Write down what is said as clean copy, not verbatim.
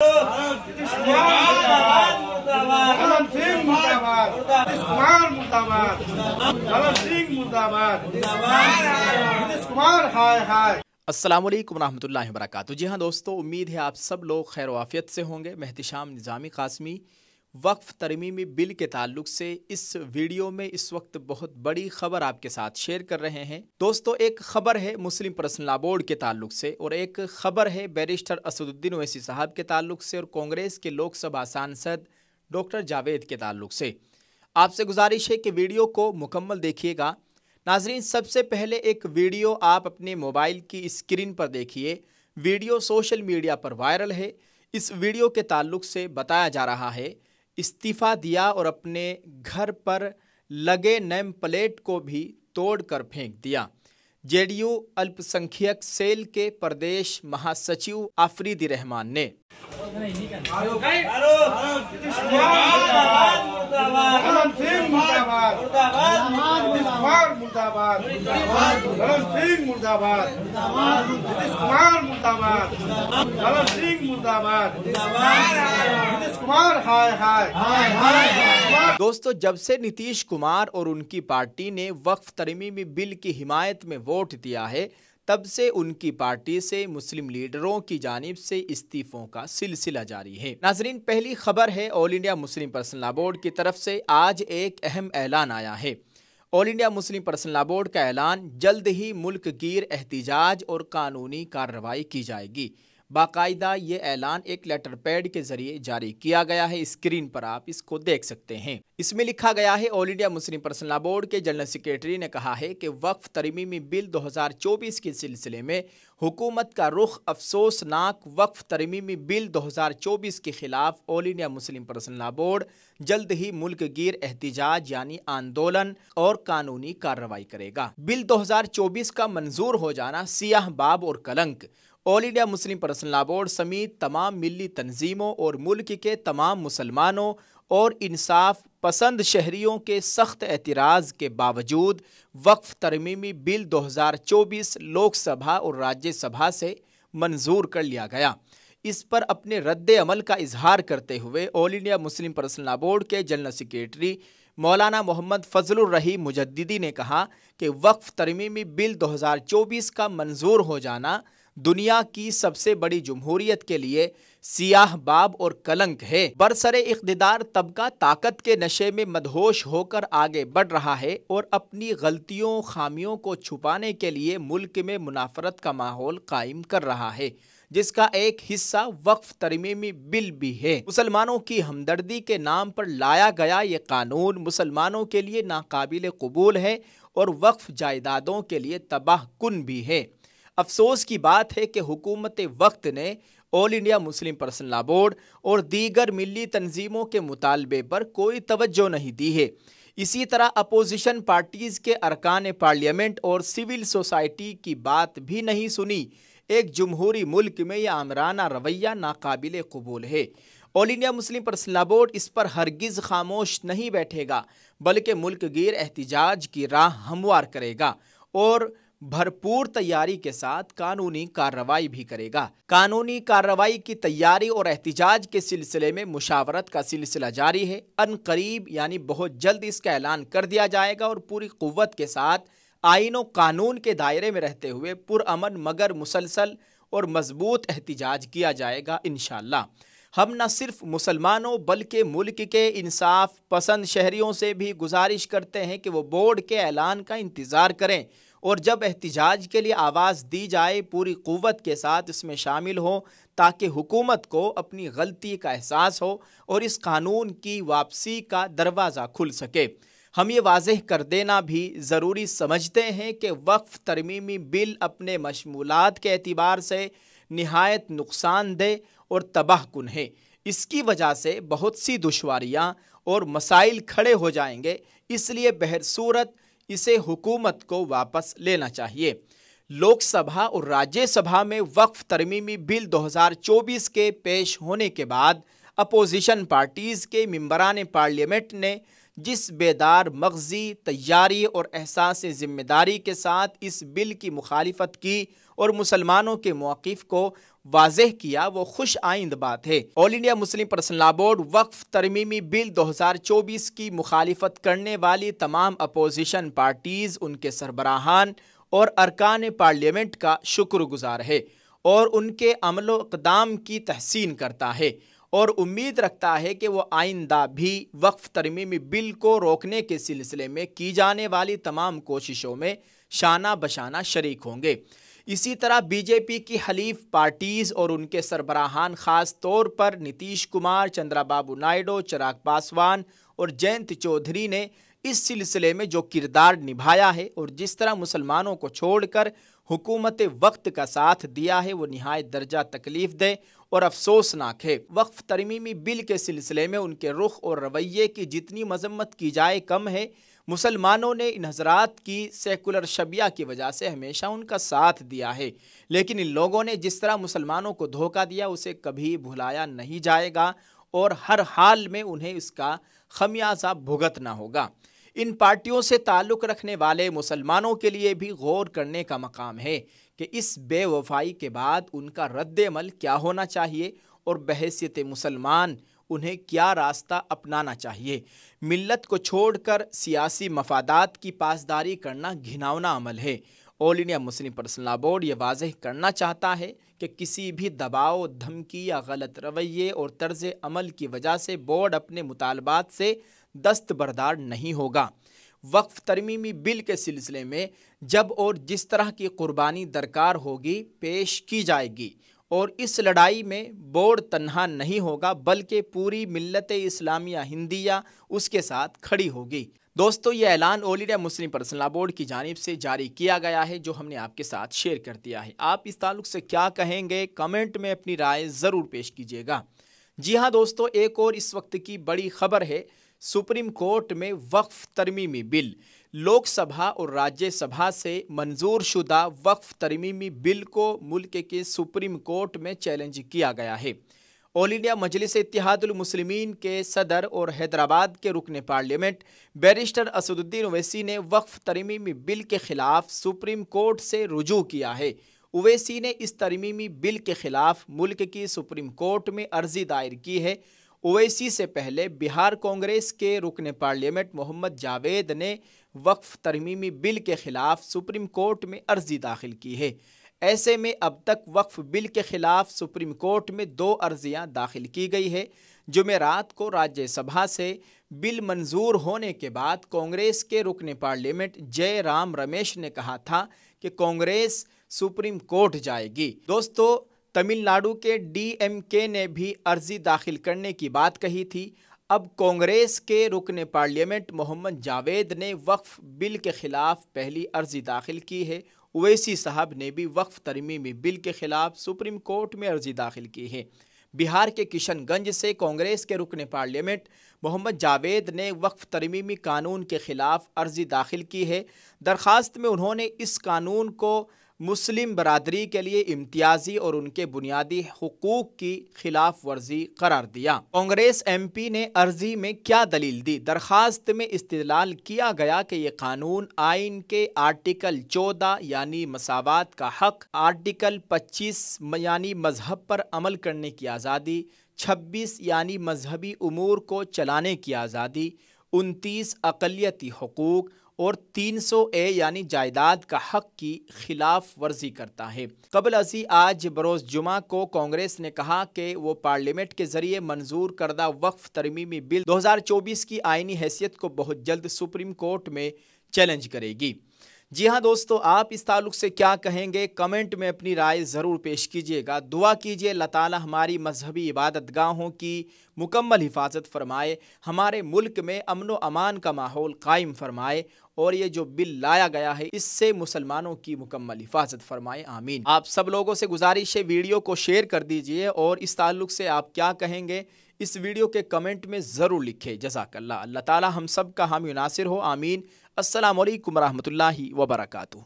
अस्सलाम वालेकुम रहमतुल्लाहि व बरकातुहू। जी हाँ दोस्तों, उम्मीद है आप सब लोग खैर वाफियत से होंगे। मैं एहतिशाम निज़ामी कासमी वक्फ तरमीमी बिल के ताल्लुक से इस वीडियो में इस वक्त बहुत बड़ी खबर आपके साथ शेयर कर रहे हैं। दोस्तों, एक खबर है मुस्लिम पर्सनल लॉ बोर्ड के ताल्लुक से और एक खबर है बैरिस्टर असदुद्दीन ओवैसी साहब के ताल्लुक से और कांग्रेस के लोकसभा सांसद डॉक्टर जावेद के ताल्लुक से। आपसे गुजारिश है कि वीडियो को मुकम्मल देखिएगा। नाजरीन, सबसे पहले एक वीडियो आप अपने मोबाइल की स्क्रीन पर देखिए। वीडियो सोशल मीडिया पर वायरल है। इस वीडियो के ताल्लुक से बताया जा रहा है इस्तीफ़ा दिया और अपने घर पर लगे नेम प्लेट को भी तोड़ कर फेंक दिया। जेडीयू अल्पसंख्यक सेल के प्रदेश महासचिव आफरीदी रहमान ने दोस्तों, जब से नीतीश कुमार और उनकी पार्टी ने वक्फ तरमीमी बिल की हिमायत में वोट दिया है, तब से उनकी पार्टी से मुस्लिम लीडरों की जानिब से इस्तीफों का सिलसिला जारी है। नाजरीन, पहली खबर है all India Muslim personal law board की तरफ से। आज एक अहम ऐलान आया है। All India Muslim personal law board का ऐलान, जल्द ही मुल्क गिर एहतिजाज और कानूनी कार्रवाई की जाएगी। बाकायदा ये ऐलान एक लेटर पैड के जरिए जारी किया गया है। स्क्रीन पर आप इसको देख सकते हैं। इसमें लिखा गया है, all India Muslim personal law board के जनरल सेक्रेटरी ने कहा है कि वक्फ तरमीमी बिल 2024 के सिलसिले में हुकूमत का रुख अफसोसनाक। वक्फ तरमीमी बिल 2024 के खिलाफ all India Muslim personal law board जल्द ही मुल्क गिर एहतिजाज यानी आंदोलन और कानूनी कार्रवाई करेगा। बिल 2024 का मंजूर हो जाना सियाह बाब और कलंक। All India Muslim personal law board समेत तमाम मिली तंजीमों और मुल्क के तमाम मुसलमानों और इंसाफ पसंद शहरियों के सख्त एतराज़ के बावजूद वक्फ तरमीमी बिल 2024 लोकसभा और राज्यसभा से मंजूर कर लिया गया। इस पर अपने रद्द अमल का इजहार करते हुए all India Muslim personal law board के जनरल सेक्रेटरी मौलाना मोहम्मद फजलुर रहीम मुजद्दिदी ने कहा कि वक्फ तरमीमी बिल 2024 का मंजूर हो जाना दुनिया की सबसे बड़ी जमहूरियत के लिए सियाह बाब और कलंक है। बरसरे इख्तिदार तबका ताकत के नशे में मदहोश होकर आगे बढ़ रहा है और अपनी गलतियों खामियों को छुपाने के लिए मुल्क में मुनाफरत का माहौल कायम कर रहा है, जिसका एक हिस्सा वक्फ तरमीमी बिल भी है। मुसलमानों की हमदर्दी के नाम पर लाया गया ये कानून मुसलमानों के लिए नाकाबिल कबूल है और वक्फ जायदादों के लिए तबाह कुन भी है। अफसोस की बात है कि हुकूमत वक्त ने all India Muslim personal law board और दीगर मिली तंजीमों के मुतालबे पर कोई तवज्जो नहीं दी है। इसी तरह अपोजिशन पार्टीज़ के अरकान पार्लियामेंट और सिविल सोसाइटी की बात भी नहीं सुनी। एक जमहूरी मुल्क में यह आमराना रवैया नाकाबिल कबूल है। All India Muslim personal law board इस पर हरगिज़ खामोश नहीं बैठेगा, बल्कि मुल्क गिर एहतिजाज की राह हमवार करेगा और भरपूर तैयारी के साथ कानूनी कार्रवाई भी करेगा। कानूनी कार्रवाई की तैयारी और एहतिजाज के सिलसिले में मुशावरत का सिलसिला जारी है। अनकरीब यानी बहुत जल्द इसका ऐलान कर दिया जाएगा और पूरी कुव्वत के साथ आईन और कानून के दायरे में रहते हुए पुरअमन मगर मुसलसल और मजबूत एहतिजाज किया जाएगा इंशाअल्लाह। हम न सिर्फ मुसलमानों बल्कि मुल्क के इंसाफ पसंद शहरियों से भी गुजारिश करते हैं कि वो बोर्ड के ऐलान का इंतज़ार करें और जब एहतिजाज के लिए आवाज़ दी जाए पूरी कुव्वत के साथ इसमें शामिल हो, ताकि हुकूमत को अपनी गलती का एहसास हो और इस कानून की वापसी का दरवाज़ा खुल सके। हम ये वाज़ेह कर देना भी ज़रूरी समझते हैं कि वक्फ तरमीमी बिल अपने मशमूलात के एतबार से निहायत नुकसानदेह और तबाहकुन है। इसकी वजह से बहुत सी दुश्वारियाँ और मसाइल खड़े हो जाएंगे, इसलिए बहरसूरत इसे हुकूमत को वापस लेना चाहिए। लोकसभा और राज्यसभा में वक्फ तरमीमी बिल 2024 के पेश होने के बाद अपोजिशन पार्टीज़ के मेंबरान पार्लियामेंट ने जिस बेदार मगज़ी तैयारी और एहसास ज़िम्मेदारी के साथ इस बिल की मुखालिफत की और मुसलमानों के मौक़िफ़ को वाज़ेह किया वो खुश आइंद बात है। All India Muslim personal law board Waqf तरमीमी बिल 2024 की मुखालिफत करने वाली तमाम अपोजिशन पार्टीज़, उनके सरबराहान और अरकान पार्लियामेंट का शुक्रगुजार है और उनके अमलो इक़दाम की तहसीन करता है और उम्मीद रखता है कि वो आइंदा भी वक्फ तरमीमी बिल को रोकने के सिलसिले में की जाने वाली तमाम कोशिशों में शाना बशाना शरीक होंगे। इसी तरह बीजेपी की हलीफ पार्टीज़ और उनके सरबराहान ख़ास तौर पर नीतीश कुमार, चंद्राबाबू नायडू, चिराग पासवान और जयंत चौधरी ने इस सिलसिले में जो किरदार निभाया है और जिस तरह मुसलमानों को छोड़कर हुकूमत वक्त का साथ दिया है वो निहायत दर्जा तकलीफ दे और अफसोसनाक है। वक्फ तरमीमी बिल के सिलसिले में उनके रुख और रवैये की जितनी मजम्मत की जाए कम है। मुसलमानों ने इन हजरात की सेकुलर शबिया की वजह से हमेशा उनका साथ दिया है, लेकिन इन लोगों ने जिस तरह मुसलमानों को धोखा दिया उसे कभी भुलाया नहीं जाएगा और हर हाल में उन्हें इसका खमियाजा भुगतना होगा। इन पार्टियों से ताल्लुक़ रखने वाले मुसलमानों के लिए भी गौर करने का मकाम है कि इस बेवफाई के बाद उनका रद्द-ए-अमल क्या होना चाहिए और बहैसियत मुसलमान उन्हें क्या रास्ता अपनाना चाहिए। मिल्लत को छोड़कर सियासी मफादात की पासदारी करना घिनौना अमल है। All India Muslim personal law board ये वाज़ेह करना चाहता है कि किसी भी दबाव, धमकी या गलत रवैये और तर्ज अमल की वजह से बोर्ड अपने मुतालबात से दस्तबरदार नहीं होगा। वक्फ तरमीमी बिल के सिलसिले में जब और जिस तरह की कुर्बानी दरकार होगी पेश की जाएगी और इस लड़ाई में बोर्ड तन्हा नहीं होगा बल्कि पूरी मिल्लत इस्लामिया हिंदिया उसके साथ खड़ी होगी। दोस्तों, ये ऐलान all India Muslim personal law board की जानिब से जारी किया गया है जो हमने आपके साथ शेयर कर दिया है। आप इस ताल्लुक से क्या कहेंगे, कमेंट में अपनी राय ज़रूर पेश कीजिएगा। जी हाँ दोस्तों, एक और इस वक्त की बड़ी खबर है। सुप्रीम कोर्ट में वक्फ तरमीमी बिल, लोकसभा और राज्यसभा से मंजूर शुदा वक्फ तरमीमी बिल को मुल्क के सुप्रीम कोर्ट में चैलेंज किया गया है। ऑल इंडिया मजलिस इत्तेहादुल मुस्लिमीन के सदर और हैदराबाद के रुकन पार्लियामेंट बैरिस्टर असदुद्दीन ओवैसी ने वक्फ तरमीमी बिल के खिलाफ सुप्रीम कोर्ट से रुजू किया है। ओवैसी ने इस तरमीमी बिल के खिलाफ मुल्क की सुप्रीम कोर्ट में अर्जी दायर की है। ओवैसी से पहले बिहार कांग्रेस के रुकन पार्लियामेंट मोहम्मद जावेद ने वक्फ तरमीमी बिल के खिलाफ सुप्रीम कोर्ट में अर्जी दाखिल की है। ऐसे में अब तक वक्फ बिल के खिलाफ सुप्रीम कोर्ट में 2 अर्जियां दाखिल की गई है। जुमेरात को राज्यसभा से बिल मंजूर होने के बाद कांग्रेस के रुकन पार्लियामेंट जय राम रमेश ने कहा था कि कांग्रेस सुप्रीम कोर्ट जाएगी। दोस्तों, तमिलनाडु के DMK ने भी अर्जी दाखिल करने की बात कही थी। अब कांग्रेस के रुकन पार्लियामेंट मोहम्मद जावेद ने वक्फ बिल के खिलाफ पहली अर्जी दाखिल की है। ओवैसी साहब ने भी वक्फ तरमीमी बिल के खिलाफ सुप्रीम कोर्ट में अर्जी दाखिल की है। बिहार के किशनगंज से कांग्रेस के रुकन पार्लियामेंट मोहम्मद जावेद ने वक्फ तरमीमी कानून के खिलाफ अर्जी दाखिल की है। दरख्वास्त में उन्होंने इस कानून को मुस्लिम बरादरी के लिए इम्तियाजी और उनके बुनियादी हुकूक की खिलाफ वर्जी करार दिया। कांग्रेस MP ने अर्जी में क्या दलील दी? दरख्वास्त में इस्तेदलाल किया गया कि ये कानून आइन के आर्टिकल 14 यानी मसावात का हक, आर्टिकल 25 यानी मजहब पर अमल करने की आज़ादी, 26 यानी मजहबी उमूर को चलाने की आज़ादी, 29 अक़लियती हुकूक और 300A यानी जायदाद का हक की खिलाफ वर्जी करता है। कबल अजी आज बरोज़ जुमा को कांग्रेस ने कहा कि वो पार्लियामेंट के जरिए मंजूर करदा वक्फ तरमीमी बिल 2024 की आइनी हैसियत को बहुत जल्द सुप्रीम कोर्ट में चैलेंज करेगी। जी हाँ दोस्तों, आप इस ताल्लुक से क्या कहेंगे, कमेंट में अपनी राय ज़रूर पेश कीजिएगा। दुआ कीजिए अल्लाह ताला हमारी मजहबी इबादतगाहों की मुकम्मल हिफाजत फरमाए, हमारे मुल्क में अमन व अमान का माहौल कायम फरमाए और ये जो बिल लाया गया है इससे मुसलमानों की मुकम्मल हिफाजत फरमाए, आमीन। आप सब लोगों से गुजारिश है वीडियो को शेयर कर दीजिए और इस ताल्लुक से आप क्या कहेंगे इस वीडियो के कमेंट में ज़रूर लिखें। जज़ाकल्लाह। अल्लाह ताला हम सब का हामी नासिर हो, आमीन। अस्सलामु अलैकुम रहमतुल्लाहि व बरकातुहू।